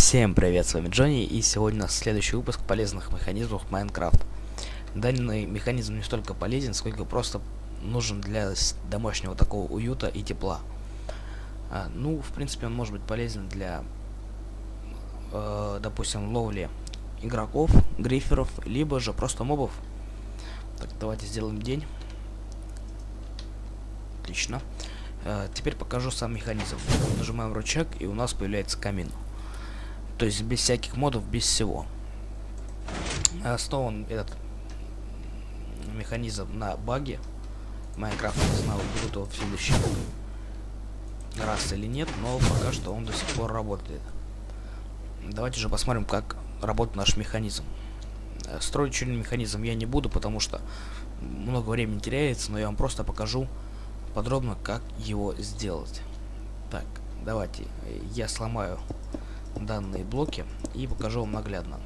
Всем привет, с вами Джонни, и сегодня у нас следующий выпуск полезных механизмов Майнкрафт. Данный механизм не столько полезен, сколько просто нужен для домашнего такого уюта и тепла. В принципе, он может быть полезен для, допустим, ловли игроков, гриферов, либо же просто мобов. Так, давайте сделаем день. Отлично. Теперь покажу сам механизм. Нажимаем рычаг, и у нас появляется камин. То есть без всяких модов, без всего. Основан этот механизм на баге. Майнкрафт, не знаю, будет его в следующий раз или нет, но пока что он до сих пор работает. Давайте же посмотрим, как работает наш механизм. Строить черный механизм я не буду, потому что много времени теряется, но я вам просто покажу подробно, как его сделать. Так, давайте я сломаю данные блоки и покажу вам наглядно.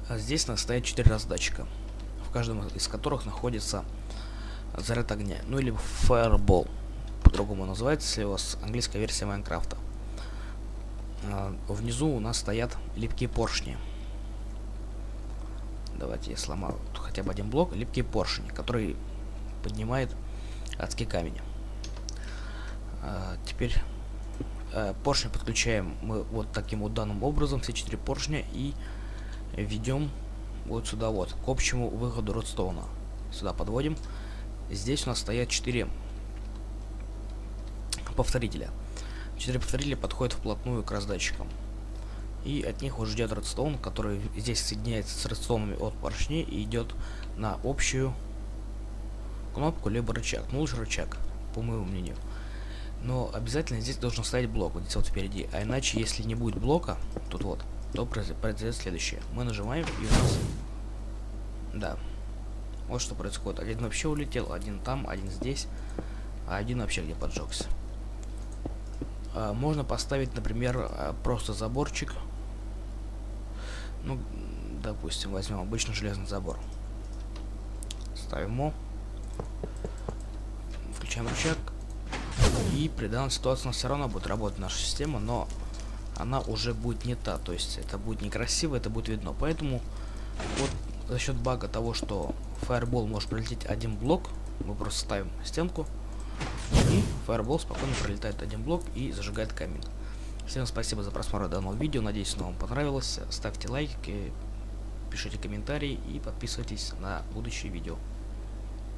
Здесь у нас стоят 4 раздатчика, в каждом из которых находится заряд огня, ну или Fireball, по-другому называется, если у вас английская версия Майнкрафта. Внизу у нас стоят липкие поршни. Давайте я сломаю хотя бы один блок. Липкие поршни, который поднимает адский камень. Теперь поршни подключаем мы вот таким вот данным образом, все 4 поршня, и ведем вот сюда вот, к общему выходу редстоуна. Сюда подводим. Здесь у нас стоят 4 повторителя. 4 повторителя подходят вплотную к раздатчикам. И от них уже идет редстоун, который здесь соединяется с редстоунами от поршней и идет на общую кнопку, либо рычаг. Ну, лучше рычаг, по моему мнению. Но обязательно здесь должен стоять блок, вот здесь вот впереди. А иначе, если не будет блока, тут вот, то произойдет следующее. Мы нажимаем, и у нас... Да. Вот что происходит. Один вообще улетел, один там, один здесь, а один вообще где поджегся. Можно поставить, например, просто заборчик. Ну, допустим, возьмем обычный железный забор. Ставим его. Включаем рычаг. И при данной ситуации у нас все равно будет работать наша система, но она уже будет не та. То есть это будет некрасиво, это будет видно. Поэтому вот за счет бага того, что Fireball может пролететь один блок, мы просто ставим стенку, и Fireball спокойно пролетает один блок и зажигает камин. Всем спасибо за просмотр данного видео. Надеюсь, оно вам понравилось. Ставьте лайки, пишите комментарии и подписывайтесь на будущие видео.